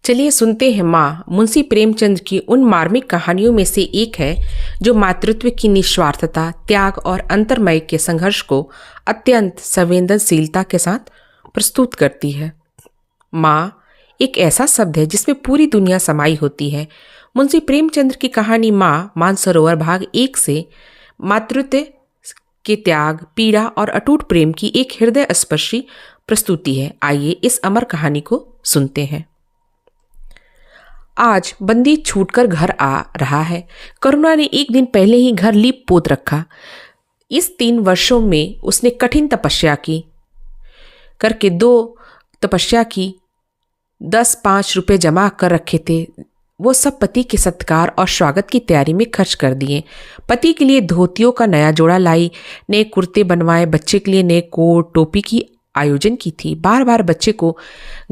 चलिए सुनते हैं माँ मुंशी प्रेमचंद की उन मार्मिक कहानियों में से एक है जो मातृत्व की निस्वार्थता, त्याग और अंतर्मय के संघर्ष को अत्यंत संवेदनशीलता के साथ प्रस्तुत करती है। माँ एक ऐसा शब्द है जिसमें पूरी दुनिया समाई होती है। मुंशी प्रेमचंद की कहानी माँ मानसरोवर भाग 1 से मातृत्व के त्याग, पीड़ा और अटूट प्रेम की एक हृदय स्पर्शी प्रस्तुति है। आइए इस अमर कहानी को सुनते हैं। आज बंदी छूटकर घर आ रहा है। करुणा ने एक दिन पहले ही घर लीप पोत रखा। इस 3 वर्षों में उसने कठिन तपस्या की करके 10-5 रुपए जमा कर रखे थे। वो सब पति के सत्कार और स्वागत की तैयारी में खर्च कर दिए। पति के लिए धोतियों का नया जोड़ा लाई, नए कुर्ते बनवाए, बच्चे के लिए नए कोट टोपी की आयोजन की थी। बार बार बच्चे को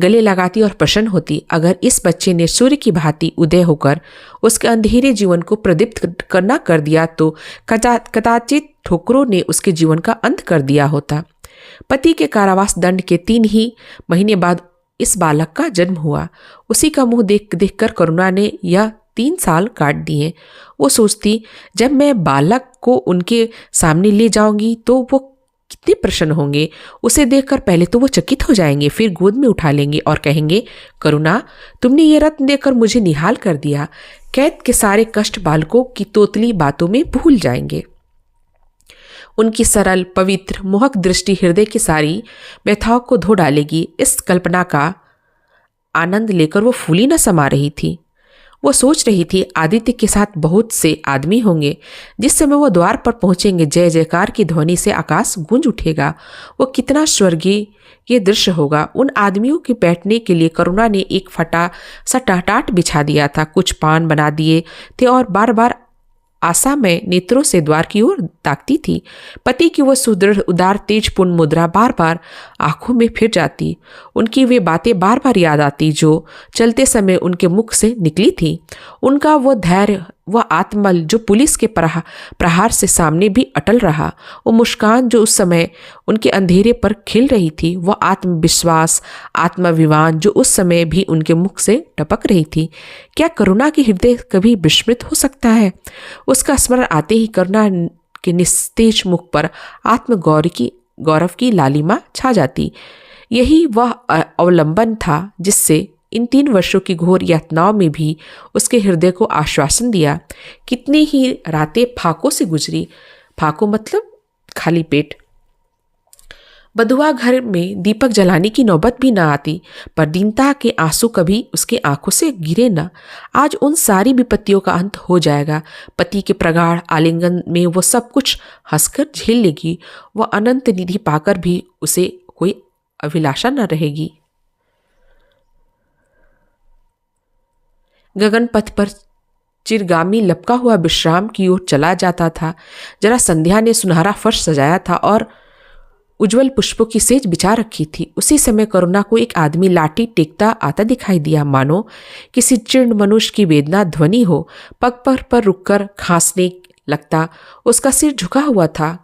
गले लगाती और प्रसन्न होती। अगर इस बच्चे ने सूर्य की भांति उदय होकर उसके अंधेरे जीवन को प्रदीप्त करना कर दिया तो कदाचित ठोकरों ने उसके जीवन का अंत कर दिया होता। पति के कारावास दंड के 3 ही महीने बाद इस बालक का जन्म हुआ। उसी का मुंह देख देखकर करुणा ने यह 3 साल काट दिए। वो सोचती, जब मैं बालक को उनके सामने ले जाऊंगी तो वो कितने प्रसन्न होंगे। उसे देखकर पहले तो वो चकित हो जाएंगे, फिर गोद में उठा लेंगे और कहेंगे, करुणा तुमने ये रत्न देकर मुझे निहाल कर दिया। कैद के सारे कष्ट बालकों की तोतली बातों में भूल जाएंगे। उनकी सरल, पवित्र, मोहक दृष्टि हृदय की सारी व्यथाओं को धो डालेगी। इस कल्पना का आनंद लेकर वो फूली न समा रही थी। वो सोच रही थी, आदित्य के साथ बहुत से आदमी होंगे। जिस समय वो द्वार पर पहुंचेंगे, जय जयकार की ध्वनि से आकाश गूंज उठेगा। वो कितना स्वर्गीय ये दृश्य होगा। उन आदमियों के बैठने के लिए करुणा ने एक फटा सा टाट बिछा दिया था। कुछ पान बना दिए थे और बार बार आशा में नेत्रों से द्वार की ओर ताकती थी। पति की वो सुदृढ़, उदार, तेजपूर्ण मुद्रा बार बार आंखों में फिर जाती। उनकी वे बातें बार बार याद आती जो चलते समय उनके मुख से निकली थी। उनका वो धैर्य, वह आत्मबल जो पुलिस के प्रहार से सामने भी अटल रहा। वो मुस्कान जो उस समय उनके अंधेरे पर खिल रही थी। वह आत्मविश्वास, आत्माभिमान जो उस समय भी उनके मुख से टपक रही थी। क्या करुणा की हृदय कभी विस्मृत हो सकता है? उसका स्मरण आते ही करुणा के निस्तेज मुख पर गौरव की लालिमा छा जाती। यही वह अवलंबन था जिससे इन 3 वर्षों की घोर यातनाओं में भी उसके हृदय को आश्वासन दिया। कितनी ही रातें फाकों से गुजरी। फाकों मतलब खाली पेट। बधुआ घर में दीपक जलाने की नौबत भी न आती, पर दीनता के आंसू कभी उसकी आंखों से गिरे न। आज उन सारी विपत्तियों का अंत हो जाएगा। पति के प्रगाढ़ आलिंगन में वो सब कुछ हंसकर झेल लेगी। वह अनंत निधि पाकर भी उसे कोई अभिलाषा न रहेगी। गगन पथ पर चिरगामी लपका हुआ विश्राम की ओर चला जाता था। जरा संध्या ने सुनहरा फर्श सजाया था और उज्जवल पुष्पों की सेज बिछा रखी थी। उसी समय करुणा को एक आदमी लाठी टेकता आता दिखाई दिया, मानो किसी जीर्ण मनुष्य की वेदना ध्वनि हो। पग पर रुककर खांसने लगता। उसका सिर झुका हुआ था।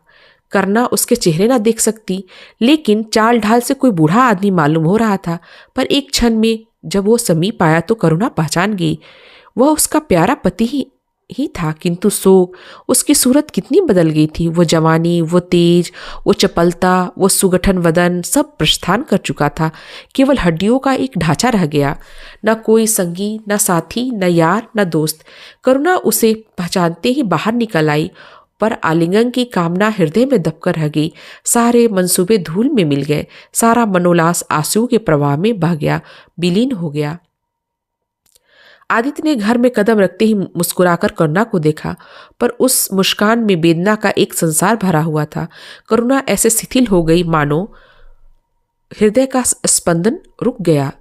करना उसके चेहरे ना देख सकती, लेकिन चाल ढाल से कोई बूढ़ा आदमी मालूम हो रहा था। पर एक क्षण में जब वो समीप आया तो करुणा पहचान गई। वह उसका प्यारा पति ही था, किंतु उसकी सूरत कितनी बदल गई थी। वो जवानी, वो तेज, वो चपलता, वो सुगठन वदन सब प्रस्थान कर चुका था। केवल हड्डियों का एक ढांचा रह गया। न कोई संगी, न साथी, न यार, न दोस्त। करुणा उसे पहचानते ही बाहर निकल आई, पर आलिंगन की कामना हृदय में दबकर रह गई। सारे मंसूबे धूल में मिल गए। सारा मनोल्लास आंसू के प्रवाह में बह गया, विलीन हो गया। आदित्य ने घर में कदम रखते ही मुस्कुराकर करुणा को देखा, पर उस मुस्कान में वेदना का एक संसार भरा हुआ था। करुणा ऐसे शिथिल हो गई मानो हृदय का स्पंदन रुक गया।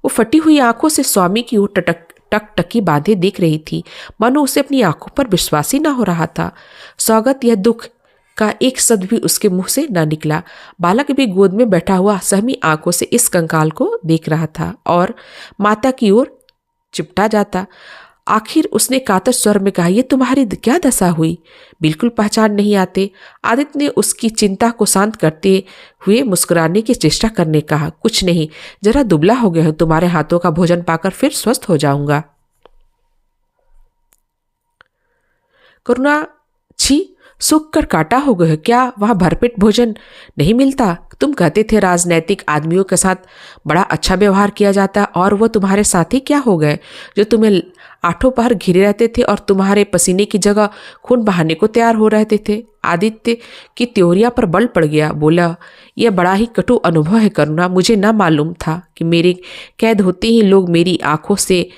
वो फटी हुई आंखों से स्वामी की ओर टकटकी बांधे देख रही थी, मानो उसे अपनी आंखों पर विश्वास ही न हो रहा था। स्वागत या दुख का एक शब्द भी उसके मुंह से न निकला। बालक भी गोद में बैठा हुआ सहमी आंखों से इस कंकाल को देख रहा था और माता की ओर चिपटा जाता। आखिर उसने कातर स्वर में कहा, ये तुम्हारी क्या दशा हुई? बिल्कुल पहचान नहीं आते। आदित्य ने उसकी चिंता को शांत करते हुए मुस्कुराने की चेष्टा करने कहा, कुछ नहीं, जरा दुबला हो गया हूं, तुम्हारे हाथों का भोजन पाकर फिर स्वस्थ हो जाऊंगा। करुणा, छी, सूख कर काटा हो गए, क्या वहां भरपेट भोजन नहीं मिलता? तुम कहते थे राजनैतिक आदमियों के साथ बड़ा अच्छा व्यवहार किया जाता, और वो तुम्हारे साथी क्या हो गए जो तुम्हें आठों पहर घिरे रहते थे और तुम्हारे पसीने की जगह खून बहाने को तैयार हो रहते थे? आदित्य की त्योरिया पर बल पड़ गया, बोला, यह बड़ा ही कटु अनुभव है करुणा। मुझे न मालूम था कि मेरे कैद होते ही लोग मेरी आंखों से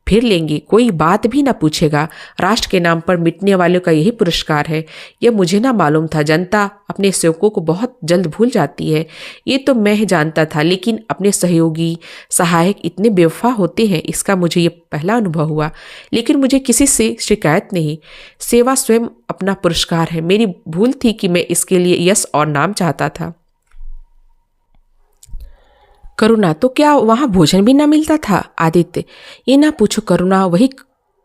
फिर लेंगे, कोई बात भी ना पूछेगा। राष्ट्र के नाम पर मिटने वालों का यही पुरस्कार है। यह मुझे ना मालूम था। जनता अपने सेवकों को बहुत जल्द भूल जाती है, ये तो मैं जानता था, लेकिन अपने सहयोगी सहायक इतने बेवफा होते हैं, इसका मुझे ये पहला अनुभव हुआ। लेकिन मुझे किसी से शिकायत नहीं। सेवा स्वयं अपना पुरस्कार है। मेरी भूल थी कि मैं इसके लिए यश और नाम चाहता था। करुणा, तो क्या वहां भोजन भी ना मिलता था? आदित्य, ये ना पूछो करुणा, वही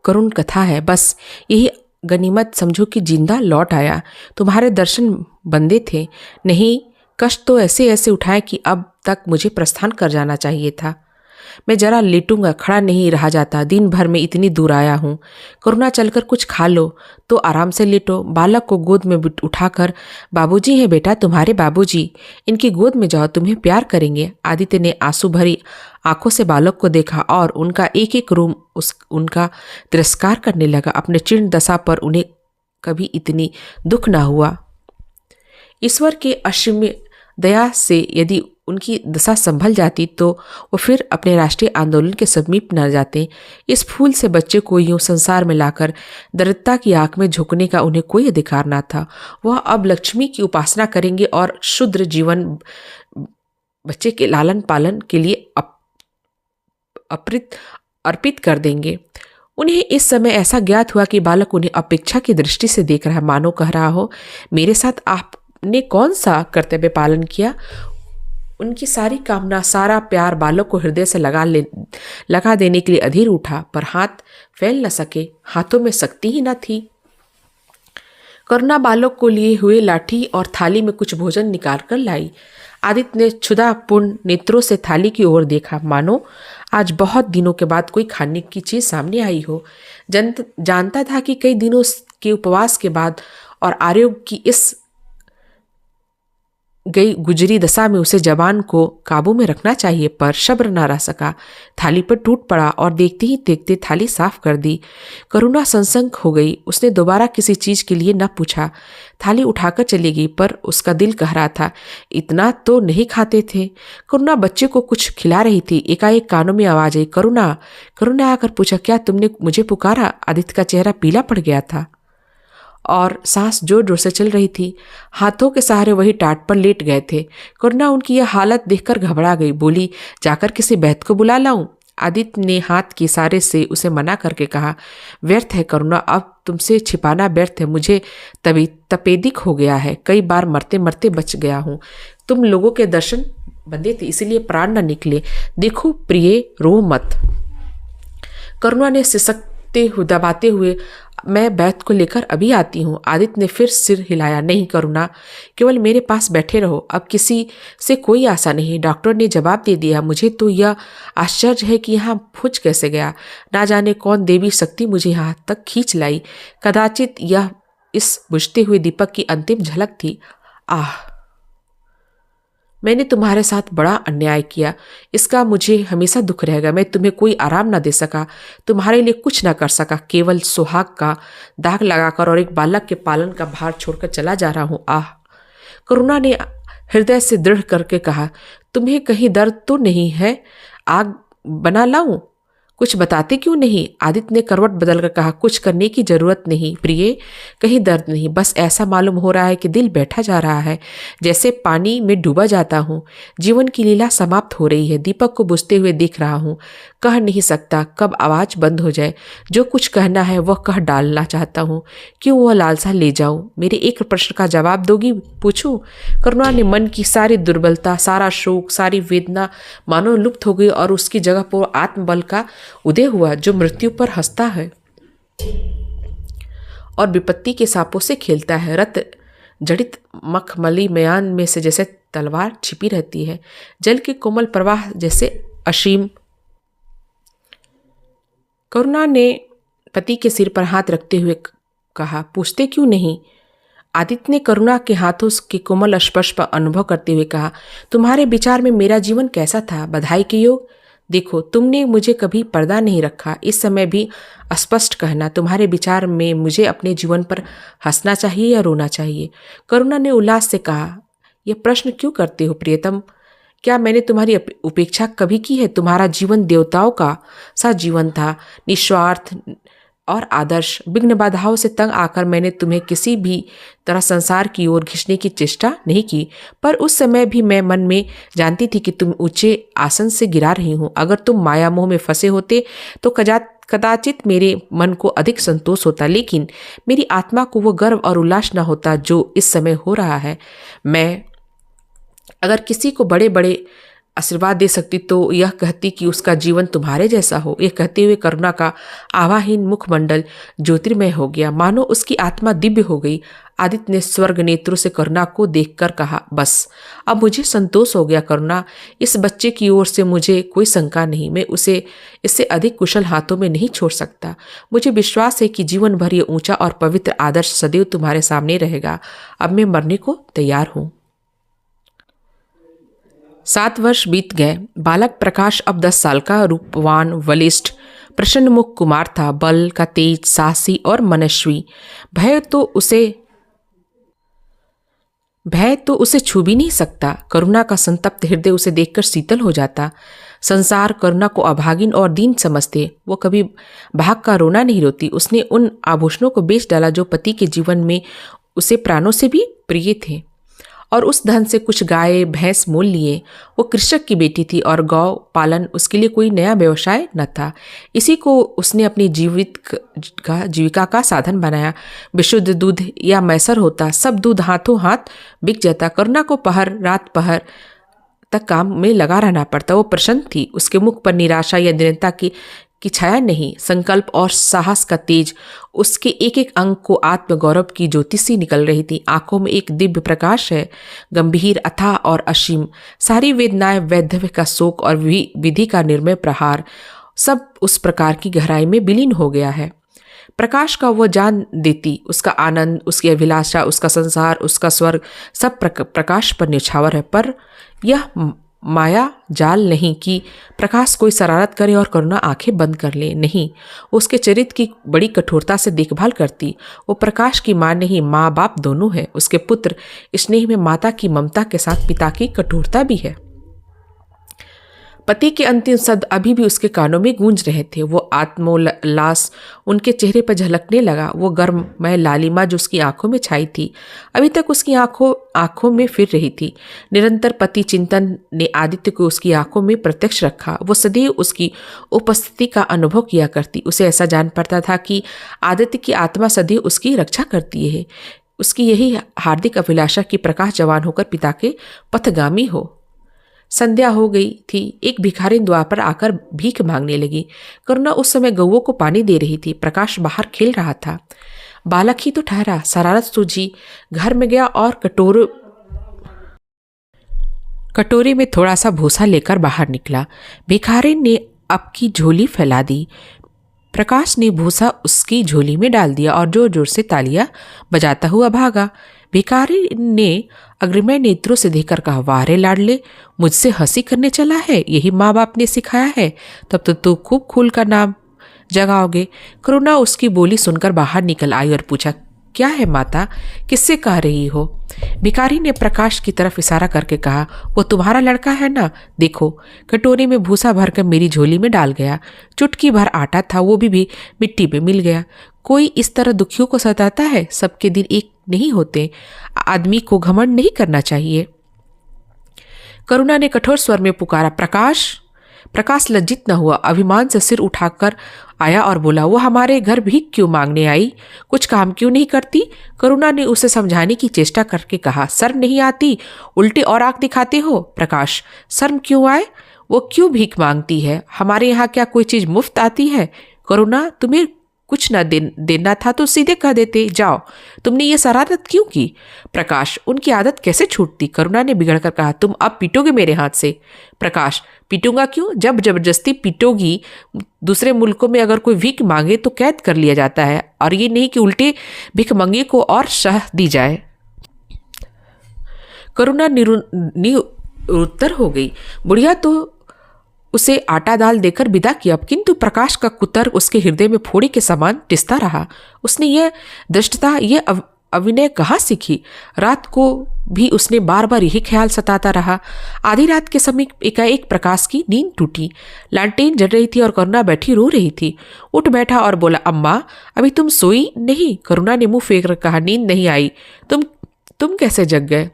करुण कथा है। बस यही गनीमत समझो कि जिंदा लौट आया। तुम्हारे दर्शन बंदे थे। नहीं, कष्ट तो ऐसे ऐसे उठाए कि अब तक मुझे प्रस्थान कर जाना चाहिए था। मैं जरा लेटूंगा, खड़ा नहीं रहा जाता। दिन भर में इतनी दूर आया हूँ। करुणा, चलकर कुछ खा लो तो आराम से लेटो। बालक को गोद में उठाकर, बाबूजी हैं बेटा, तुम्हारे बाबूजी, इनकी गोद में जाओ, तुम्हें प्यार करेंगे। आदित्य ने आंसू भरी आंखों से बालक को देखा और उनका एक एक रूम उनका तिरस्कार करने लगा। अपने जीर्ण दशा पर उन्हें कभी इतनी दुख ना हुआ। ईश्वर के असीम दया से यदि उनकी दशा संभल जाती तो वो फिर अपने राष्ट्रीय आंदोलन के समीप न जाते। इस फूल से बच्चे को यूं संसार में लाकर दरिद्रता की आंख में झुकने का उन्हें कोई अधिकार न था। वह अब लक्ष्मी की उपासना करेंगे और शुद्र जीवन बच्चे के लालन पालन के लिए अर्पित कर देंगे। उन्हें इस समय ऐसा ज्ञात हुआ कि बालक उन्हें अपेक्षा की दृष्टि से देख रहा है, मानो कह रहा हो, मेरे साथ आपने कौन सा कर्तव्य पालन किया? उनकी सारी कामना, सारा प्यार बालक को हृदय से लगा देने के लिए अधीर उठा, पर हाथ फैल न सके, हाथों में शक्ति ही न थी। करुणा बालक को लिए हुए लाठी और थाली में कुछ भोजन निकाल कर लाई। आदित्य ने क्षुधापूर्ण नेत्रों से थाली की ओर देखा, मानो आज बहुत दिनों के बाद कोई खाने की चीज सामने आई हो। जानता था कि कई दिनों के उपवास के बाद और आरोग्य की इस गई गुजरी दशा में उसे जबान को काबू में रखना चाहिए, पर सब्र न रह सका। थाली पर टूट पड़ा और देखते ही देखते थाली साफ कर दी। करुणा सनसनी हो गई। उसने दोबारा किसी चीज के लिए न पूछा, थाली उठाकर चली गई, पर उसका दिल कह रहा था, इतना तो नहीं खाते थे। करुणा बच्चे को कुछ खिला रही थी। एकाएक कानों में आवाज आई, करुणा। करुणा आकर पूछा, क्या तुमने मुझे पुकारा? आदित्य का चेहरा पीला पड़ गया था और सांस जोर जोर से चल रही थी। हाथों के सहारे वही टाट पर लेट गए थे। करुणा उनकी यह हालत देखकर घबरा गई, बोली, जाकर किसी वैद्य को बुला लाऊं? आदित्य ने हाथ के इशारे से उसे मना करके कहा, व्यर्थ है करुणा, अब तुमसे छिपाना व्यर्थ है। मुझे तभी तपेदिक हो गया है, कई बार मरते मरते बच गया हूं। तुम लोगों के दर्शन बंदे थे, इसलिए प्राण न निकले। देखो प्रिय, रो मत। करुणा ने सिसकते हुए दबाते हुए, मैं वैद्य को लेकर अभी आती हूँ। आदित्य ने फिर सिर हिलाया, नहीं करुणा, केवल मेरे पास बैठे रहो, अब किसी से कोई आशा नहीं। डॉक्टर ने जवाब दे दिया। मुझे तो यह आश्चर्य है कि यहाँ फुच कैसे गया। ना जाने कौन देवी शक्ति मुझे यहाँ तक खींच लाई। कदाचित यह इस बुझते हुए दीपक की अंतिम झलक थी। आह, मैंने तुम्हारे साथ बड़ा अन्याय किया, इसका मुझे हमेशा दुख रहेगा। मैं तुम्हें कोई आराम न दे सका, तुम्हारे लिए कुछ न कर सका, केवल सुहाग का दाग लगाकर और एक बालक के पालन का भार छोड़कर चला जा रहा हूँ। आह, करुणा ने हृदय से दृढ़ करके कहा, तुम्हें कहीं दर्द तो नहीं है? आग बना लाऊं? कुछ बताते क्यों नहीं? आदित्य ने करवट बदलकर कहा, कुछ करने की जरूरत नहीं प्रिय, कहीं दर्द नहीं, बस ऐसा मालूम हो रहा है कि दिल बैठा जा रहा है, जैसे पानी में डूबा जाता हूँ। जीवन की लीला समाप्त हो रही है। दीपक को बुझते हुए देख रहा हूँ, कह नहीं सकता कब आवाज बंद हो जाए। जो कुछ कहना है वह कह डालना चाहता हूँ, क्यों वह लालसा ले जाऊँ? मेरे एक प्रश्न का जवाब दोगी? पूछूं? करुणा ने मन की सारी दुर्बलता, सारा शोक, सारी वेदना मानो लुप्त हो गई और उसकी जगह पर आत्मबल का उदय हुआ, जो मृत्यु पर हंसता है। और विपत्ति के सांपों से खेलता है। रत जड़ित मखमली म्यान में से जैसे तलवार छिपी रहती है, जल के कोमल प्रवाह जैसे असीम। करुणा ने पति के सिर पर हाथ रखते हुए कहा, पूछते क्यों नहीं? आदित्य ने करुणा के हाथों के कोमल स्पर्श पर अनुभव करते हुए कहा, तुम्हारे विचार में मेरा जीवन कैसा था? बधाई के योग। देखो, तुमने मुझे कभी पर्दा नहीं रखा। इस समय भी स्पष्ट कहना, तुम्हारे विचार में मुझे अपने जीवन पर हंसना चाहिए या रोना चाहिए? करुणा ने उल्लास से कहा, यह प्रश्न क्यों करते हो प्रियतम? क्या मैंने तुम्हारी उपेक्षा कभी की है? तुम्हारा जीवन देवताओं का सा जीवन था, निस्वार्थ और आदर्श। विघ्न बाधाओं से तंग आकर मैंने तुम्हें किसी भी तरह संसार की ओर खींचने की चेष्टा नहीं की, पर उस समय भी मैं मन में जानती थी कि तुम ऊंचे आसन से गिरा रही हो। अगर तुम माया मोह में फंसे होते तो कदाचित मेरे मन को अधिक संतोष होता, लेकिन मेरी आत्मा को वो गर्व और उल्लास न होता जो इस समय हो रहा है। मैं अगर किसी को बड़े बड़े आशीर्वाद दे सकती तो यह कहती कि उसका जीवन तुम्हारे जैसा हो। यह कहते हुए करुणा का आवाहीन मुखमंडल ज्योतिर्मय हो गया, मानो उसकी आत्मा दिव्य हो गई। आदित्य ने स्वर्ग नेत्रों से करुणा को देखकर कहा, बस अब मुझे संतोष हो गया करुणा। इस बच्चे की ओर से मुझे कोई शंका नहीं। मैं उसे इससे अधिक कुशल हाथों में नहीं छोड़ सकता। मुझे विश्वास है कि जीवन भर यह ऊंचा और पवित्र आदर्श सदैव तुम्हारे सामने रहेगा। अब मैं मरने को तैयार हूँ। 7 वर्ष बीत गए। बालक प्रकाश अब 10 साल का रूपवान, बलिष्ठ, प्रसन्न मुख कुमार था। बल का तेज, साहसी और मनस्वी। भय तो उसे छू भी नहीं सकता। करुणा का संतप्त हृदय उसे देखकर शीतल हो जाता। संसार करुणा को अभागिन और दीन समझते। वो कभी भाग का रोना नहीं रोती। उसने उन आभूषणों को बेच डाला जो पति के जीवन में उसे प्राणों से भी प्रिय थे, और उस धन से कुछ गाय भैंस मोल लिए। वो कृषक की बेटी थी और गौ पालन उसके लिए कोई नया व्यवसाय न था। इसी को उसने अपनी जीविका का साधन बनाया। विशुद्ध दूध या मैसर होता, सब दूध हाथों हाथ बिक जाता। करुणा को रात पहर तक काम में लगा रहना पड़ता। वो प्रसन्न थी। उसके मुख पर निराशा या दीनता की छाया नहीं, संकल्प और साहस का तेज उसके एक एक अंग को आत्मगौरव की ज्योति सी निकल रही थी। आंखों में एक दिव्य प्रकाश है, गंभीर, अथाह और असीम। सारी वेदनाएं, वैधव्य का शोक और विधि का निर्मय प्रहार, सब उस प्रकार की गहराई में विलीन हो गया है। प्रकाश का वो जान देती, उसका आनंद, उसकी अभिलाषा, उसका संसार, उसका स्वर्ग, सब प्रकाश पर न्यौछावर है। पर यह माया जाल नहीं कि प्रकाश कोई शरारत करे और करुणा आंखें बंद कर ले। नहीं, उसके चरित्र की बड़ी कठोरता से देखभाल करती। वो प्रकाश की माँ नहीं, माँ बाप दोनों है। उसके पुत्र स्नेह में माता की ममता के साथ पिता की कठोरता भी है। पति के अंतिम शब्द अभी भी उसके कानों में गूंज रहे थे। वो आत्मोल्लास उनके चेहरे पर झलकने लगा। वो गर्ममय लालिमा जो उसकी आंखों में छाई थी अभी तक उसकी आंखों में फिर रही थी। निरंतर पति चिंतन ने आदित्य को उसकी आंखों में प्रत्यक्ष रखा। वो सदैव उसकी उपस्थिति का अनुभव किया करती। उसे ऐसा जान पड़ता था कि आदित्य की आत्मा सदैव उसकी रक्षा करती है। उसकी यही हार्दिक अभिलाषा कि प्रकाश जवान होकर पिता के पथगामी हो। संध्या हो गई थी। एक भिखारिन द्वार पर आकर भीख मांगने लगी। करुणा उस समय गौओं को पानी दे रही थी। प्रकाश बाहर खेल रहा था। बालक ही तो ठहरा, शरारत सूझी। घर में गया और कटोरे में थोड़ा सा भूसा लेकर बाहर निकला। भिखारिन ने अब की झोली फैला दी। प्रकाश ने भूसा उसकी झोली में डाल दिया और जोर जोर से तालियां बजाता हुआ भागा। भिखारी ने अग्रिमय नेत्रों से देखकर कहा, वाह रे लाडले, मुझसे हंसी करने चला है? यही माँ बाप ने सिखाया है? तब तो तू खूब खूल का नाम जगाओगे। करुणा उसकी बोली सुनकर बाहर निकल आई और पूछा, क्या है माता, किससे कह रही हो? भिखारी ने प्रकाश की तरफ इशारा करके कहा, वो तुम्हारा लड़का है ना? देखो, कटोरे में भूसा भरकर मेरी झोली में डाल गया। चुटकी भर आटा था, वो भी मिट्टी में मिल गया। कोई इस तरह दुखियों को सताता है? सबके दिन एक नहीं होते। आदमी को घमंड नहीं करना चाहिए। करुणा ने कठोर स्वर में पुकारा, प्रकाश। प्रकाश लज्जित न हुआ, अभिमान से सिर उठाकर आया और बोला, वो हमारे घर भीख क्यों मांगने आई? कुछ काम क्यों नहीं करती? करुणा ने उसे समझाने की चेष्टा करके कहा, शर्म नहीं आती? उल्टे और आंख दिखाते हो। प्रकाश, शर्म क्यों आए? वो क्यों भीख मांगती है? हमारे यहाँ क्या कोई चीज मुफ्त आती है? करुणा, तुम्हें कुछ न देना था तो सीधे कह देते, जाओ, तुमने ये शरारत क्यों की? प्रकाश, उनकी आदत कैसे छूटती? करुणा ने बिगड़कर कहा, तुम अब पीटोगे मेरे हाथ से? प्रकाश, पीटूंगा क्यों? जब जबरदस्ती पीटोगी। दूसरे मुल्कों में अगर कोई भीख मांगे तो कैद कर लिया जाता है, और ये नहीं कि उल्टे भिखमंगे को और शह दी जाए। करुणा निरुत्तर हो गई। बुढ़िया तो उसे आटा दाल देकर विदा किया, किंतु प्रकाश का कुतर्क उसके हृदय में फोड़े के समान टिसता रहा। उसने यह दृष्टता, यह अभिनय कहाँ सीखी? रात को भी उसने बार बार यही ख्याल सताता रहा। आधी रात के समय एकाएक प्रकाश की नींद टूटी। लालटेन जल रही थी और करुणा बैठी रो रही थी। उठ बैठा और बोला, अम्मा, अभी तुम सोई नहीं? करुणा ने मुंह फेंक कर कहा, नींद नहीं आई। तुम कैसे जग गए?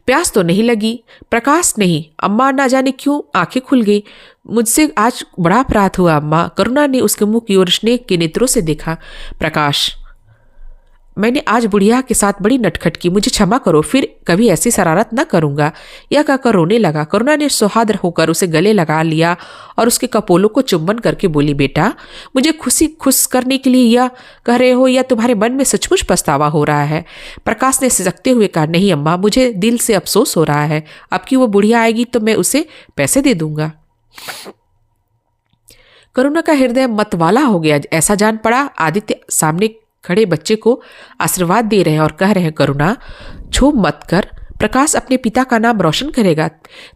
प्यास तो नहीं लगी? प्रकाश, नहीं। अम्मा ना जाने क्यों आंखें खुल गई। मुझसे आज बड़ा अपराध हुआ अम्मा। करुणा ने उसके मुंह की ओर स्नेह के नेत्रों से देखा। प्रकाश, मैंने आज बुढ़िया के साथ बड़ी नटखट की, मुझे क्षमा करो, फिर कभी ऐसी शरारत न करूंगा। यह कहकर रोने लगा। करुणा ने सौहार्द होकर उसे गले लगा लिया और उसके कपोलों को चुंबन करके बोली, बेटा, मुझे खुश करने के लिए यह कह रहे हो या तुम्हारे मन में सचमुच पछतावा हो रहा है? प्रकाश ने सिसकते हुए कहा, नहीं अम्मा, मुझे दिल से अफसोस हो रहा है। अब की वो बुढ़िया आएगी तो मैं उसे पैसे दे दूंगा। करुणा का हृदय मतवाला हो गया। ऐसा जान पड़ा आदित्य सामने खड़े बच्चे को आशीर्वाद दे रहे हैं और कह रहे हैं, करुणा, क्षोभ मत कर, प्रकाश अपने पिता का नाम रोशन करेगा,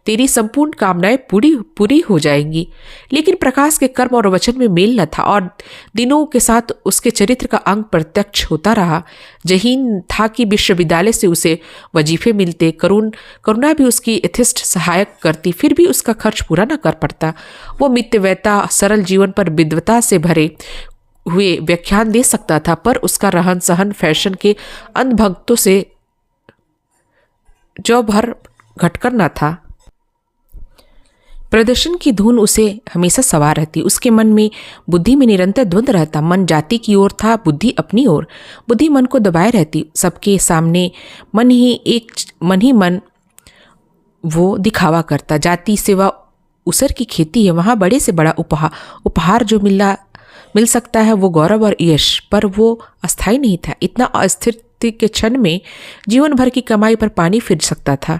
तेरी संपूर्ण कामनाएं पूरी हो जाएंगी। लेकिन प्रकाश के कर्म और वचन में मेल न था और दिनों के साथ उसके चरित्र का अंग प्रत्यक्ष होता रहा। जहीन था कि विश्वविद्यालय से उसे वजीफे मिलते, करुणा भी उसकी यथेष्ट सहायक करती, फिर भी उसका खर्च पूरा न कर पड़ता। वो मितव्ययता, सरल जीवन पर विद्वता से भरे हुए व्याख्यान दे सकता था, पर उसका रहन सहन फैशन के अंधभक्तों से जो भर घटकर न था। प्रदर्शन की धुन उसे हमेशा सवार रहती। उसके मन में, बुद्धि में निरंतर द्वंद्व रहता। मन जाति की ओर था, बुद्धि अपनी ओर। बुद्धि मन को दबाए रहती। सबके सामने मन ही मन वो दिखावा करता। जाति सेवा उसर की खेती है, वहाँ बड़े से बड़ा उपहार जो मिल सकता है वो गौरव और यश, पर वो अस्थायी नहीं था। इतना अस्थिर के क्षण में जीवन भर की कमाई पर पानी फिर सकता था।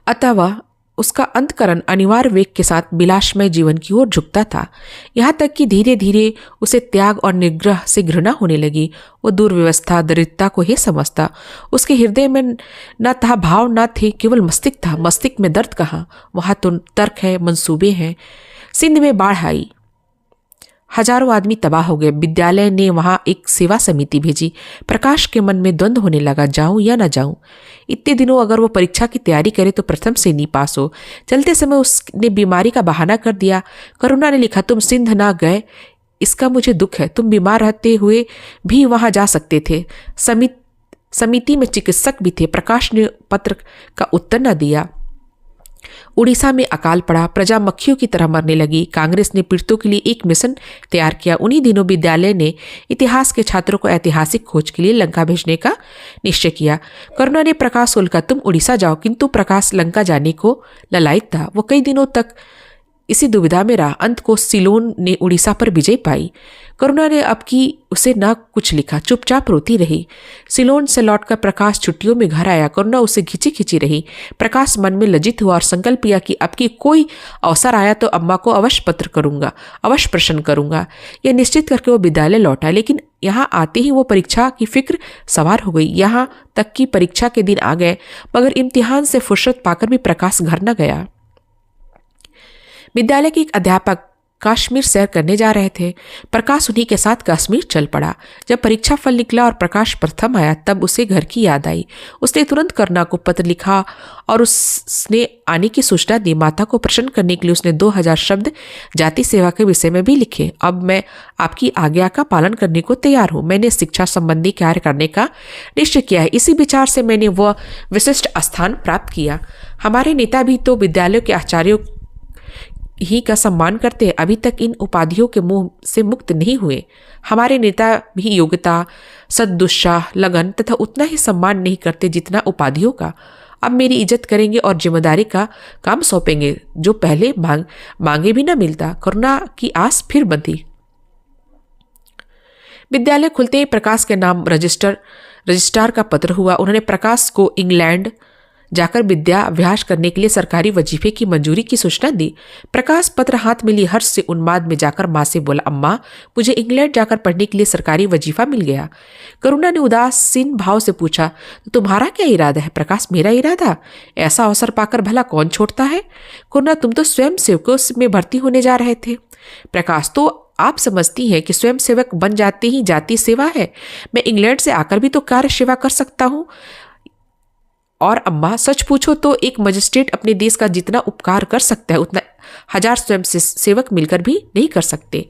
अतः वह उसका अंतकरण अनिवार्य वेग के साथ विलासमय जीवन की ओर झुकता था। यहाँ तक कि धीरे धीरे उसे त्याग और निग्रह से घृणा होने लगी। वो दुर्व्यवस्था, दरिद्रता को ही समझता। उसके हृदय में न था भाव, न थे, केवल मस्तिष्क था। मस्तिष्क में दर्द कहाँ? वहाँ तो तर्क है, मंसूबे हैं। सिंध में बाढ़ आई, हजारों आदमी तबाह हो गए। विद्यालय ने वहां एक सेवा समिति भेजी। प्रकाश के मन में द्वंद्व होने लगा, जाऊं या न जाऊं। इतने दिनों अगर वो परीक्षा की तैयारी करे तो प्रथम से नहीं पास हो। चलते समय उसने बीमारी का बहाना कर दिया। करुणा ने लिखा, तुम सिंध ना गए, इसका मुझे दुख है। तुम बीमार रहते हुए भी वहां जा सकते थे। समिति में चिकित्सक भी थे। प्रकाश ने पत्र का उत्तर न दिया। उड़ीसा में अकाल पड़ा, प्रजा मक्खियों की तरह मरने लगी। कांग्रेस ने पीड़ितों के लिए एक मिशन तैयार किया। उन्हीं दिनों विद्यालय ने इतिहास के छात्रों को ऐतिहासिक खोज के लिए लंका भेजने का निश्चय किया। करुणा ने प्रकाश को लिखा, तुम उड़ीसा जाओ, किंतु प्रकाश लंका जाने को ललायत था। वो कई दिनों तक इसी दुविधा में रहा। अंत को सिलोन ने उड़ीसा पर विजय पाई। करुणा ने अब की उसे न कुछ लिखा, चुपचाप रोती रही। सिलोन से लौटकर प्रकाश छुट्टियों में घर आया। करुणा उसे खिंची रही। प्रकाश मन में लज्जित हुआ और संकल्प किया कि अब की कोई अवसर आया तो अम्मा को अवश्य पत्र करूंगा, अवश्य प्रश्न करूंगा। यह निश्चित करके वो विद्यालय लौटा। लेकिन यहाँ आते ही वो परीक्षा की फिक्र सवार हो गई। यहाँ तक कि परीक्षा के दिन आ गए, मगर इम्तिहान से फुर्सत पाकर भी प्रकाश घर न गया। विद्यालय के एक अध्यापक कश्मीर सैर करने जा रहे थे। प्रकाश उन्हीं के साथ कश्मीर चल पड़ा। जब परीक्षा फल निकला और प्रकाश प्रथम आया, तब उसे घर की याद आई। उसने तुरंत करुणा को पत्र लिखा और उसने आने की सूचना दी। माता को प्रसन्न करने के लिए उसने 2000 शब्द जाति सेवा के विषय में भी लिखे। अब मैं आपकी आज्ञा का पालन करने को तैयार हूँ। मैंने शिक्षा संबंधी कार्य करने का निश्चय किया है। इसी विचार से मैंने वह विशिष्ट स्थान प्राप्त किया। हमारे नेता भी तो विद्यालयों के आचार्यों ही का सम्मान करते हैं, अभी तक इन उपाधियों के मुंह से मुक्त नहीं हुए। हमारे नेता भी योग्यता, सदुत्साह, लगन तथा उतना ही सम्मान नहीं करते जितना उपाधियों का। अब मेरी इज्जत करेंगे और जिम्मेदारी का काम सौंपेंगे, जो पहले मांगे भी न मिलता। करुणा की आस फिर बंधी। विद्यालय खुलते ही प्रकाश के नाम रजिस्ट्रार का पत्र हुआ। उन्होंने प्रकाश को इंग्लैंड जाकर विद्या अभ्यास करने के लिए सरकारी वजीफे की मंजूरी की सूचना दी। प्रकाश पत्र हाथ में लिए हर्ष से उन्माद में जाकर माँ से बोला, अम्मा, मुझे इंग्लैंड जाकर पढ़ने के लिए सरकारी वजीफा मिल गया। करुणा ने उदासीन भाव से पूछा, तो तुम्हारा क्या इरादा है? प्रकाश, मेरा इरादा? ऐसा अवसर पाकर भला कौन छोड़ता है? करुणा, तुम तो स्वयं सेवकों में भर्ती होने जा रहे थे। प्रकाश, तो आप समझती हैं कि स्वयं सेवक बन जाते ही जाति सेवा है? मैं इंग्लैंड से आकर भी तो कार्य सेवा कर सकता हूँ। और अम्मा, सच पूछो तो एक मजिस्ट्रेट अपने देश का जितना उपकार कर सकता है उतना 1000 स्वयं सेवक मिलकर भी नहीं कर सकते।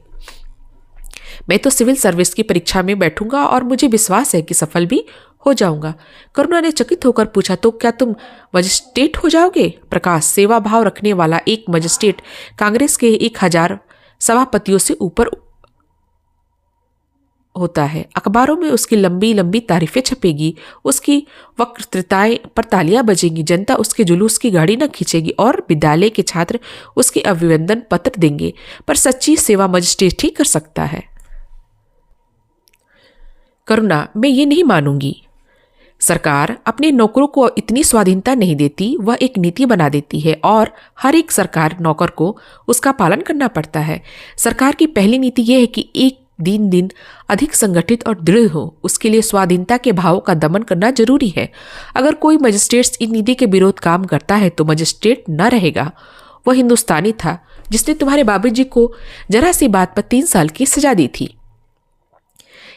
मैं तो सिविल सर्विस की परीक्षा में बैठूंगा और मुझे विश्वास है कि सफल भी हो जाऊंगा। करुणा ने चकित होकर पूछा, तो क्या तुम मजिस्ट्रेट हो जाओगे? प्रकाश, सेवा भाव रखने वाला एक मजिस्ट्रेट कांग्रेस के 1000 सभापतियों से ऊपर होता है। अखबारों में उसकी लंबी लंबी तारीफें छपेगी, उसकी वक्तृताएं पर तालियां बजेंगी, जनता उसके जुलूस की गाड़ी न खींचेगी और विद्यालय के छात्र उसके अभिनंदन पत्र देंगे। पर सच्ची सेवा मजिस्ट्रेट ही कर सकता है। करुणा, मैं ये नहीं मानूंगी। सरकार अपने नौकरों को इतनी स्वाधीनता नहीं देती, वह एक नीति बना देती है और हर एक सरकार नौकर को उसका पालन करना पड़ता है। सरकार की पहली नीति यह है कि एक दिन अधिक संगठित और दृढ़ हो। उसके लिए स्वाधीनता के भाव का दमन करना जरूरी है। अगर कोई मजिस्ट्रेट इस नीति के विरोध काम करता है तो मजिस्ट्रेट न रहेगा। वह हिंदुस्तानी था जिसने तुम्हारे बाबूजी को जरा सी बात पर 3 साल की सजा दी थी।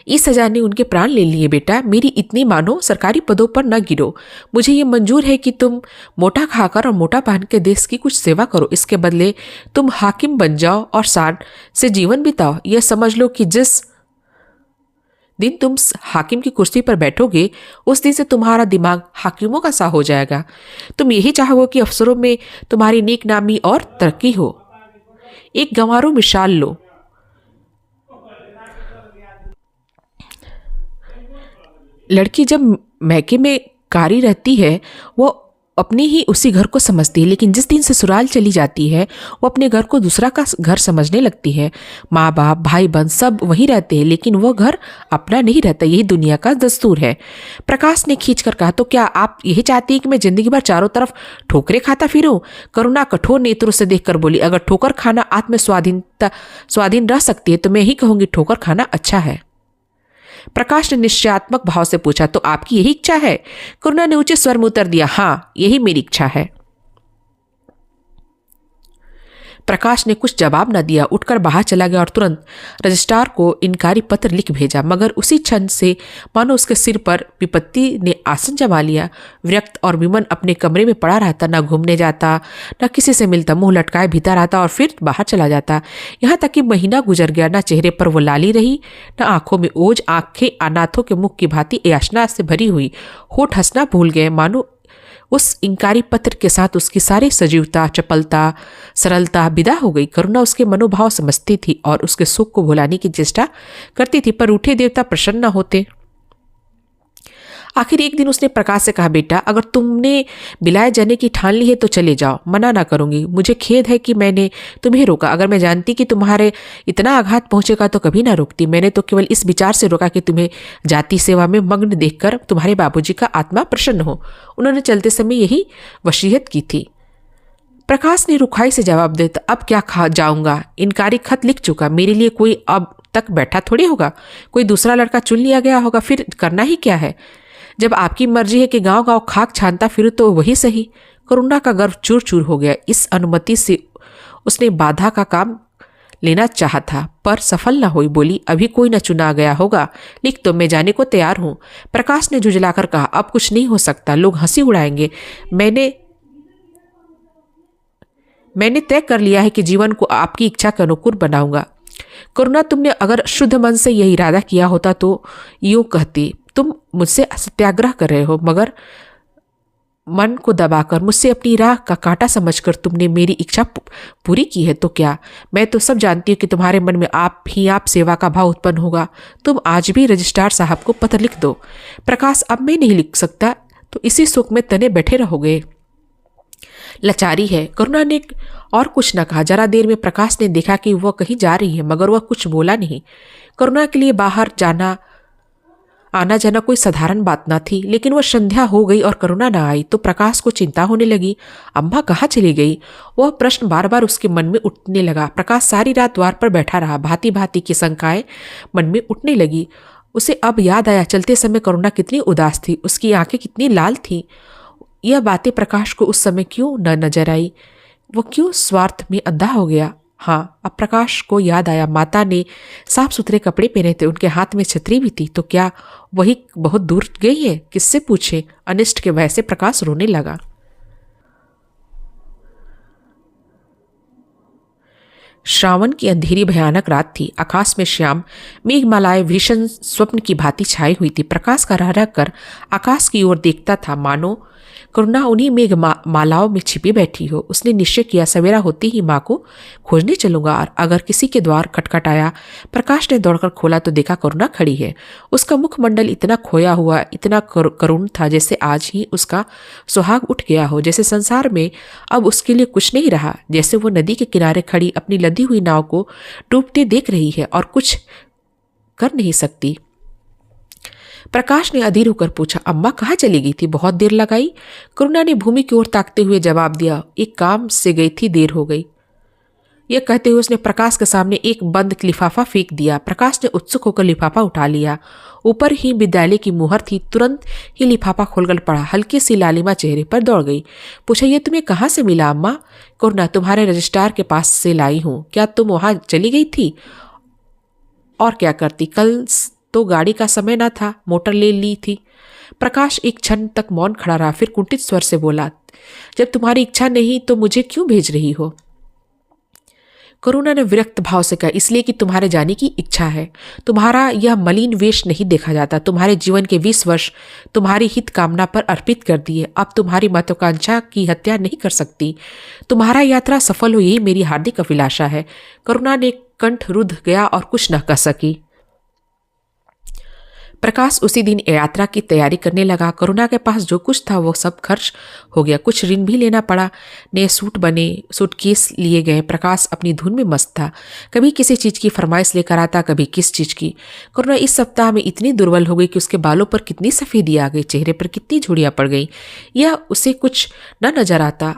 इस सजा ने उनके प्राण ले लिए। बेटा, मेरी इतनी मानो, सरकारी पदों पर न गिरो। मुझे ये मंजूर है कि तुम मोटा खाकर और मोटा पहन के देश की कुछ सेवा करो। इसके बदले तुम हाकिम बन जाओ और शान से जीवन बिताओ। यह समझ लो कि जिस दिन तुम हाकिम की कुर्सी पर बैठोगे उस दिन से तुम्हारा दिमाग हाकिमों का सा हो जाएगा। तुम यही चाहोगे कि अफसरों में तुम्हारी नेक नामी और तरक्की हो। एक गंवारू मिसाल लो। लड़की जब मैके में कारी रहती है वो अपने ही उसी घर को समझती है, लेकिन जिस दिन से ससुराल चली जाती है वो अपने घर को दूसरा का घर समझने लगती है। माँ बाप भाई बहन सब वहीं रहते हैं लेकिन वो घर अपना नहीं रहता। यही दुनिया का दस्तूर है। प्रकाश ने खींचकर कहा, तो क्या आप यही चाहती हैं कि मैं जिंदगी भर चारों तरफ ठोकरे खाता फिरूं? करुणा कठोर नेत्रों से देखकर बोली, अगर ठोकर खाना आत्म स्वाधीन रह सकती है तो मैं ही कहूंगी ठोकर खाना अच्छा है। प्रकाश ने निश्चयात्मक भाव से पूछा, तो आपकी यही इच्छा है? करुणा ने ऊंचे स्वर में उत्तर दिया, हाँ, यही मेरी इच्छा है। प्रकाश ने कुछ जवाब न दिया, उठकर बाहर चला गया और तुरंत रजिस्ट्रार को इनकारी पत्र लिख भेजा। मगर उसी क्षण से मानो उसके सिर पर विपत्ति ने आसन जमा लिया। विरक्त और विमन अपने कमरे में पड़ा रहता, न घूमने जाता न किसी से मिलता, मुंह लटकाए भीतर आता और फिर बाहर चला जाता। यहाँ तक कि महीना गुजर गया, न चेहरे पर वो लाली रही न आंखों में ओझ। आंखें अनाथों के मुख की भांति याचना से भरी हुई, होठ हंसना भूल गए। मानो उस इंकारी पत्र के साथ उसकी सारी सजीवता, चपलता, सरलता विदा हो गई। करुणा उसके मनोभाव समझती थी और उसके सुख को भुलाने की चेष्टा करती थी, पर रूठे देवता प्रसन्न न होते। आखिर एक दिन उसने प्रकाश से कहा, बेटा, अगर तुमने बिलाए जाने की ठान ली है तो चले जाओ, मना ना करूंगी। मुझे खेद है कि मैंने तुम्हें रोका। अगर मैं जानती कि तुम्हारे इतना आघात पहुंचेगा तो कभी ना रोकती। मैंने तो केवल इस विचार से रोका कि तुम्हें जाति सेवा में मग्न देखकर तुम्हारे बाबूजी का आत्मा प्रसन्न हो। उन्होंने चलते समय यही वसीयत की थी। प्रकाश ने रुखाई से जवाब दिया, अब क्या खा जाऊंगा, इनकारी खत लिख चुका। मेरे लिए कोई अब तक बैठा थोड़ी होगा, कोई दूसरा लड़का चुन लिया गया होगा, फिर करना ही क्या है। जब आपकी मर्जी है कि गांव गांव खाक छानता फिर तो वही सही। करुणा का गर्व चूर चूर हो गया। इस अनुमति से उसने बाधा का काम लेना चाहा था पर सफल न हुई। बोली, अभी कोई न चुना गया होगा, लिख तो, मैं जाने को तैयार हूं। प्रकाश ने झुंझलाकर कहा, अब कुछ नहीं हो सकता, लोग हंसी उड़ाएंगे। मैंने तय कर लिया है कि जीवन को आपकी इच्छा के अनुकूल बनाऊंगा। करुणा, तुमने अगर शुद्ध मन से यह इरादा किया होता तो यूं कहती, तुम मुझसे सत्याग्रह कर रहे हो, मगर मन को दबाकर मुझसे अपनी राह का कांटा समझकर तुमने मेरी इच्छा पूरी की है। तो क्या, मैं तो सब जानती हूँ कि तुम्हारे मन में आप सेवा का भाव उत्पन्न होगा। तुम आज भी रजिस्ट्रार साहब को पत्र लिख दो। प्रकाश, अब मैं नहीं लिख सकता, तो इसी शोक में तने बैठे रहोगे। लाचारी है। करुणा ने और कुछ न कहा। जरा देर में प्रकाश ने देखा कि वह कहीं जा रही है, मगर वह कुछ बोला नहीं। करुणा के लिए बाहर जाना आना जाना कोई साधारण बात न थी, लेकिन वह संध्या हो गई और करुणा न आई तो प्रकाश को चिंता होने लगी। अम्मा कहाँ चली गई? वह प्रश्न बार बार उसके मन में उठने लगा। प्रकाश सारी रात द्वार पर बैठा रहा। भांति भांति की शंकाएं मन में उठने लगी। उसे अब याद आया चलते समय करुणा कितनी उदास थी, उसकी आंखें कितनी लाल थीं। यह बातें प्रकाश को उस समय क्यों न नजर आई? वो क्यों स्वार्थ में अंधा हो गया? हाँ, अब प्रकाश को याद आया माता ने साफ सुथरे कपड़े पहने थे, उनके हाथ में छतरी भी थी। तो क्या वही बहुत दूर गई है? किससे पूछे? अनिष्ट के भय से प्रकाश रोने लगा। श्रावण की अंधेरी भयानक रात थी। आकाश में श्याम मेघमालाएं भीषण स्वप्न की भांति छाई हुई थी। प्रकाश का रह रह कर आकाश की ओर देखता था, मानो करुणा उन्हीं मेघ मालाओं में छिपी बैठी हो। उसने निश्चय किया सवेरा होते ही माँ को खोजने चलूंगा। और अगर किसी के द्वार खटखटाया, प्रकाश ने दौड़कर खोला तो देखा करुणा खड़ी है। उसका मुखमंडल इतना खोया हुआ, इतना करुण था, जैसे आज ही उसका सुहाग उठ गया हो, जैसे संसार में अब उसके लिए कुछ नहीं रहा, जैसे वो नदी के किनारे खड़ी अपनी लदी हुई नाव को डूबते देख रही है और कुछ कर नहीं सकती। प्रकाश ने अधीर होकर पूछा, अम्मा कहाँ चली गई थी? बहुत देर लगाई। करुणा ने भूमि की ओर ताकते हुए जवाब दिया, एक काम से गई थी, देर हो गई। यह कहते हुए उसने प्रकाश के सामने एक बंद लिफाफा फेंक दिया। प्रकाश ने उत्सुक होकर लिफाफा उठा लिया। ऊपर ही विद्यालय की मुहर थी। तुरंत ही लिफाफा खोलकर पड़ा। हल्की सी लालिमा चेहरे पर दौड़ गई। पूछा, ये तुम्हें कहाँ से मिला अम्मा? करुणा, तुम्हारे रजिस्ट्रार के पास से लाई हूँ। क्या तुम वहां चली गई थी? और क्या करती? कल तो गाड़ी का समय न था, मोटर ले ली थी। प्रकाश एक क्षण तक मौन खड़ा रहा, फिर कुंठित स्वर से बोला, जब तुम्हारी इच्छा नहीं तो मुझे क्यों भेज रही हो? करुणा ने विरक्त भाव से कहा, इसलिए कि तुम्हारे जाने की इच्छा है। तुम्हारा यह मलिन वेश नहीं देखा जाता। तुम्हारे जीवन के 20 वर्ष तुम्हारी हित कामना पर अर्पित कर दिए। अब तुम्हारी महत्वाकांक्षा की हत्या नहीं कर सकती। तुम्हारा यात्रा सफल हो, यही मेरी हार्दिक अभिलाषा है। करुणा ने कंठ रुद्ध गया और कुछ न कह सकी। प्रकाश उसी दिन यात्रा की तैयारी करने लगा। करुणा के पास जो कुछ था वो सब खर्च हो गया। कुछ ऋण भी लेना पड़ा। नए सूट बने, सूटकेस लिए गए। प्रकाश अपनी धुन में मस्त था। कभी किसी चीज़ की फरमाइश लेकर आता, कभी किस चीज़ की। करुणा इस सप्ताह में इतनी दुर्बल हो गई कि उसके बालों पर कितनी सफ़ेदी आ गई, चेहरे पर कितनी झुर्रियाँ पड़ गई, यह उसे कुछ न नजर आता।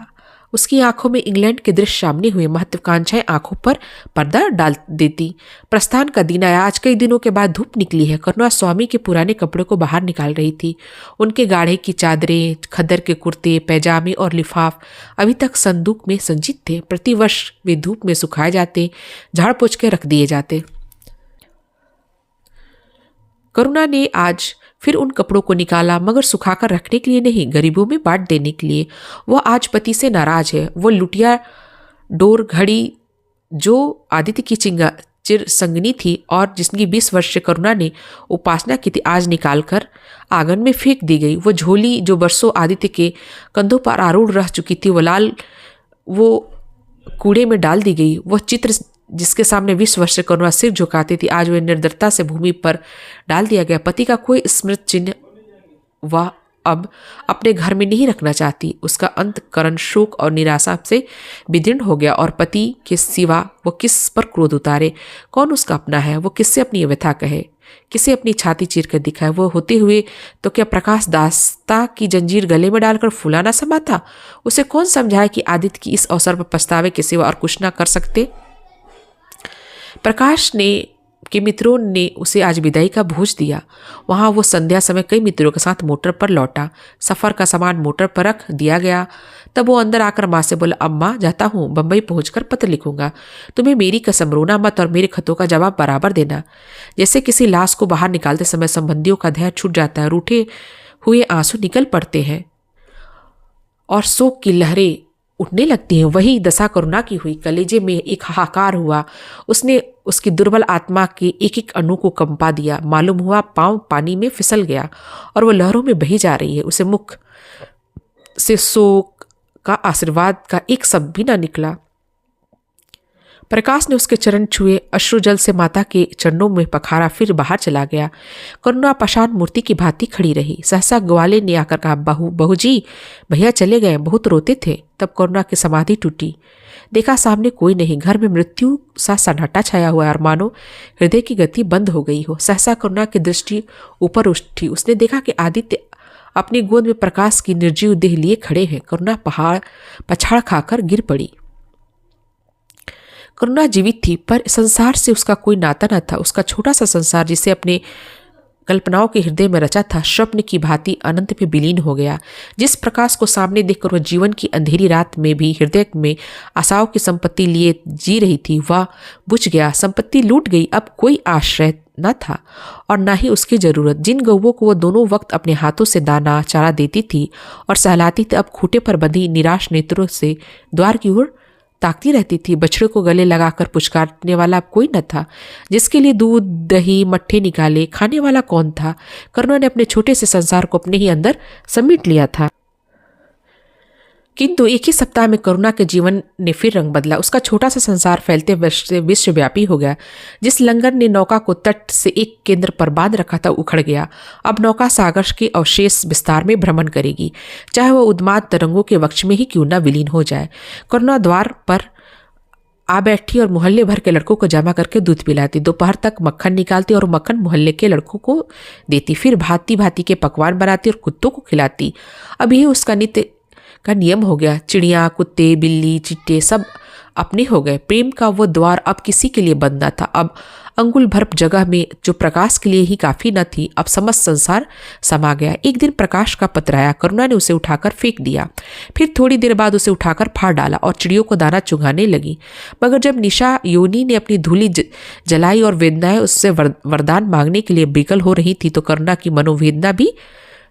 उसकी आंखों में इंग्लैंड के दृश्य सामने हुए। महत्वाकांक्षाएं आंखों पर पर्दा डाल देती। प्रस्थान का दिन आया। आज कई दिनों के बाद धूप निकली है। करुणा स्वामी के पुराने कपड़े को बाहर निकाल रही थी। उनके गाढ़े की चादरें, खद्दर के कुर्ते, पैजामे और लिफाफ अभी तक संदूक में संचित थे। प्रतिवर्ष वे धूप में सुखाए जाते, झाड़ पोंछ के रख दिए जाते। करुणा ने आज फिर उन कपड़ों को निकाला, मगर सुखाकर रखने के लिए नहीं, गरीबों में बांट देने के लिए। वह आज पति से नाराज है। वो लुटिया डोर घड़ी जो आदित्य की चिर संगनी थी और जिसकी 20 वर्ष से करुणा ने उपासना की थी, आज निकालकर आंगन में फेंक दी गई। वो झोली जो बरसों आदित्य के कंधों पर आरूढ़ रह चुकी थी, वो कूड़े में डाल दी गई। वह चित्र जिसके सामने 20 वर्ष से करुणा सिर झुकाती थी, आज वह निर्दयता से भूमि पर डाल दिया गया। पति का कोई स्मृत चिन्ह वह अब अपने घर में नहीं रखना चाहती। उसका अंतकरण शोक और निराशा से विदीर्ण हो गया और पति के सिवा वो किस पर क्रोध उतारे? कौन उसका अपना है? वो किससे अपनी व्यथा कहे, किसे अपनी छाती चीर कर दिखाए? वो होते हुए तो क्या प्रकाश दास्ता की जंजीर गले में डालकर फुलाना समाता? उसे कौन समझाए कि आदित्य की इस अवसर पर पछतावे के सिवा और कुछ ना कर सकते? प्रकाश के मित्रों ने उसे आज विदाई का भोज दिया। वहां वो संध्या समय कई मित्रों के साथ मोटर पर लौटा। सफर का सामान मोटर पर रख दिया गया। तब वो अंदर आकर माँ से बोला, अम्मा जाता हूँ, बम्बई पहुंचकर पत्र लिखूंगा। तुम्हें मेरी कसम, रोना मत और मेरे खतों का जवाब बराबर देना। जैसे किसी लाश को बाहर निकालते समय संबंधियों का धैर्य छूट जाता है, रूठे हुए आंसू निकल पड़ते हैं और शोक की लहरें उठने लगती हैं, वही दशा करुणा की हुई। कलेजे में एक हाहाकार हुआ। उसने उसकी दुर्बल आत्मा के एक एक अणु को कंपा दिया। मालूम हुआ पांव पानी में फिसल गया और वह लहरों में बही जा रही है। उसे मुख से शोक का आशीर्वाद का एक शब्द भी न निकला। प्रकाश ने उसके चरण छुए, अश्रुजल से माता के चरणों में पखारा, फिर बाहर चला गया। करुणा पाषाण मूर्ति की भांति खड़ी रही। सहसा ग्वाले ने आकर कहा, बहू जी, भैया चले गए, बहुत रोते थे। तब करुणा की समाधि टूटी। देखा सामने कोई नहीं, घर में मृत्यु सा सन्नाटा छाया हुआ और मानो हृदय की गति बंद हो गई हो। सहसा करुणा की दृष्टि ऊपर उठी। उसने देखा कि आदित्य अपनी गोद में प्रकाश की निर्जीव देह लिए खड़े हैं। करुणा पछाड़ खाकर गिर पड़ी। करुणा जीवित थी, पर संसार से उसका कोई नाता न था। उसका छोटा सा संसार, जिसे अपने कल्पनाओं के हृदय में रचा था, स्वप्न की भांति अनंत में विलीन हो गया। जिस प्रकाश को सामने देखकर वह जीवन की अंधेरी रात में भी हृदय में आशाओं की संपत्ति लिए जी रही थी, वह बुझ गया। संपत्ति लूट गई। अब कोई आश्रय न था और न ही उसकी जरूरत। जिन गौवों को वह दोनों वक्त अपने हाथों से दाना चारा देती थी और सहलाती थी, अब खूंटे पर बंधी निराश नेत्रों से द्वार की ओर ताकती रहती थी। बछड़े को गले लगाकर पुचकारने वाला कोई न था, जिसके लिए दूध दही मट्ठे निकाले। खाने वाला कौन था? करुणा ने अपने छोटे से संसार को अपने ही अंदर समेट लिया था। किंतु एक ही सप्ताह में करुणा के जीवन ने फिर रंग बदला। उसका छोटा सा संसार फैलते विश्वव्यापी हो गया। जिस लंगर ने नौका को तट से एक केंद्र पर बांध रखा था, उखड़ गया। अब नौका सागर के अवशेष विस्तार में भ्रमण करेगी, चाहे वह उन्माद तरंगों के वक्ष में ही क्यों न विलीन हो जाए। करुणा द्वार पर आ बैठी और मोहल्ले भर के लड़कों को जमा करके दूध पिलाती। दोपहर तक मक्खन निकालती और मक्खन मोहल्ले के लड़कों को देती। फिर भांति भांति के पकवान बनाती और कुत्तों को खिलाती। अब यही उसका नित्य का नियम हो गया। चिड़िया, कुत्ते, बिल्ली, चिट्टे सब अपने हो गए। प्रेम का वो द्वार अब किसी के लिए बंद न था। अब अंगुल भर जगह में जो प्रकाश के लिए ही काफी न थी, अब समस्त संसार समा गया। एक दिन प्रकाश का पत्र आया। करुणा ने उसे उठाकर फेंक दिया। फिर थोड़ी देर बाद उसे उठाकर फाड़ डाला और चिड़ियों को दाना चुगाने लगी। मगर जब निशा योनी ने अपनी धूली जलाई और वेदनाएं उससे वरदान मांगने के लिए बिकल हो रही थी, तो करुणा की मनोवेदना भी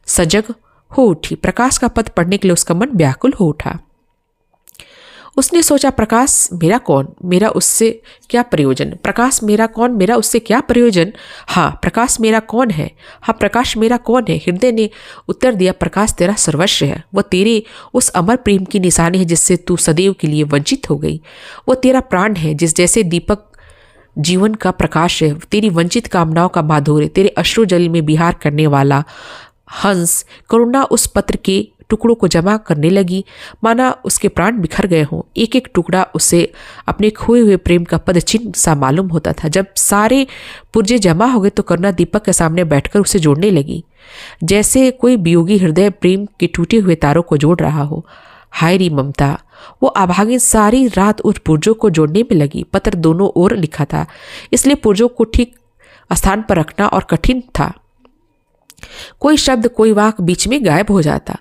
सजग हो उठी। प्रकाश का पत्र पढ़ने के लिए उसका मन व्याकुल हो उठा। उसने सोचा, प्रकाश मेरा कौन, मेरा उससे क्या प्रयोजन? प्रकाश मेरा कौन, मेरा उससे क्या प्रयोजन? हाँ, प्रकाश मेरा कौन है? हाँ, प्रकाश मेरा कौन है? हृदय ने उत्तर दिया, प्रकाश तेरा सर्वस्व है। वह तेरे उस अमर प्रेम की निशानी है जिससे तू सदैव के लिए वंचित हो गई। वह तेरा प्राण है, जिस जैसे दीपक जीवन का प्रकाश है। तेरी वंचित कामनाओं का माधुर्य, तेरे अश्रु जल में विहार करने वाला हंस। करुणा उस पत्र के टुकड़ों को जमा करने लगी, माना उसके प्राण बिखर गए हों। एक एक टुकड़ा उसे अपने खोए हुए प्रेम का पद चिन्ह सा मालूम होता था। जब सारे पुर्जे जमा हो गए तो करुणा दीपक के सामने बैठकर उसे जोड़ने लगी, जैसे कोई वियोगी हृदय प्रेम के टूटे हुए तारों को जोड़ रहा हो। हाय री ममता! वो अभागिन सारी रात उस पुर्जों को जोड़ने में लगी। पत्र दोनों ओर लिखा था, इसलिए पुर्जों को ठीक स्थान पर रखना और कठिन था। कोई शब्द, कोई वाक बीच में गायब हो जाता।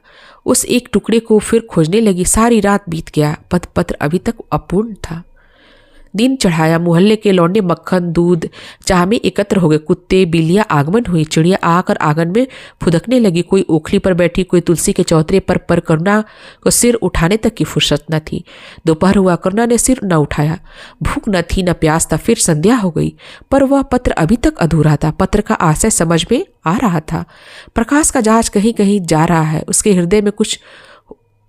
उस एक टुकड़े को फिर खोजने लगी। सारी रात बीत गया, पत्र अभी तक अपूर्ण था। दिन चढ़ाया। मोहल्ले के लौंडे मक्खन, दूध, चाह में एकत्र हो गए। कुत्ते, बिल्लियां आगमन हुई। चिड़िया आकर आंगन में फुदकने लगी। कोई ओखली पर बैठी, कोई तुलसी के चौतरे पर करुणा को सिर उठाने तक की फुर्सत न थी। दोपहर हुआ, करुणा ने सिर न उठाया। भूख न थी, न प्यास था। फिर संध्या हो गई, पर वह पत्र अभी तक अधूरा था। पत्र का आशय समझ में आ रहा था। प्रकाश का जहाज कहीं कहीं जा रहा है। उसके हृदय में कुछ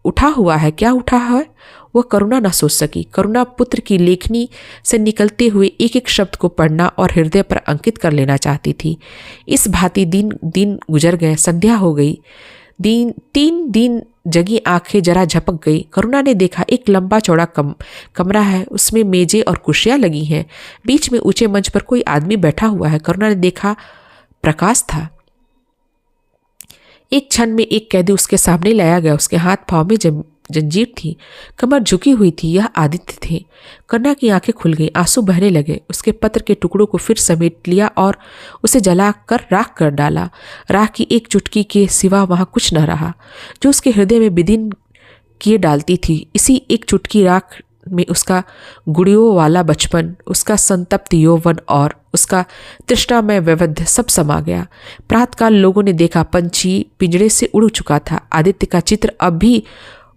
उठा हुआ है। क्या उठा है वह करुणा न सोच सकी। करुणा पुत्र की लेखनी से निकलते हुए एक एक शब्द को पढ़ना और हृदय पर अंकित कर लेना चाहती थी। इस भांति दिन गुजर गए। संध्या हो गई। 3 दिन जगी आंखें जरा झपक गई। करुणा ने देखा, एक लंबा चौड़ा कमरा है। उसमें मेजें और कुर्सियां लगी हैं। बीच में ऊंचे मंच पर कोई आदमी बैठा हुआ है। करुणा ने देखा, प्रकाश था। एक क्षण में एक कैदी उसके सामने लाया गया। उसके हाथ पांव में जंजीर थी, कमर झुकी हुई थी। यह आदित्य थे। करुणा की आंखें खुल गईं, आंसू बहने लगे। उसके पत्र के टुकड़ों को फिर समेट लिया और उसे जलाकर राख कर डाला। राख की एक चुटकी के सिवा वहां कुछ न रहा जो उसके हृदय में विदीन किए डालती थी। इसी एक चुटकी राख में उसका गुड़ियों वाला बचपन, उसका संतप्त यौवन और उसका तृष्णामय वैविध्य सब समा गया। प्रातःकाल लोगों ने देखा, पंछी पिंजड़े से उड़ चुका था। आदित्य का चित्र अब भी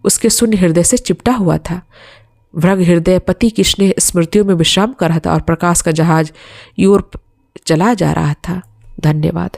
उसके शून्य हृदय से चिपटा हुआ था। वृग हृदय पति की स्नेह स्मृतियों में विश्राम कर रहा था और प्रकाश का जहाज यूरोप चला जा रहा था। धन्यवाद।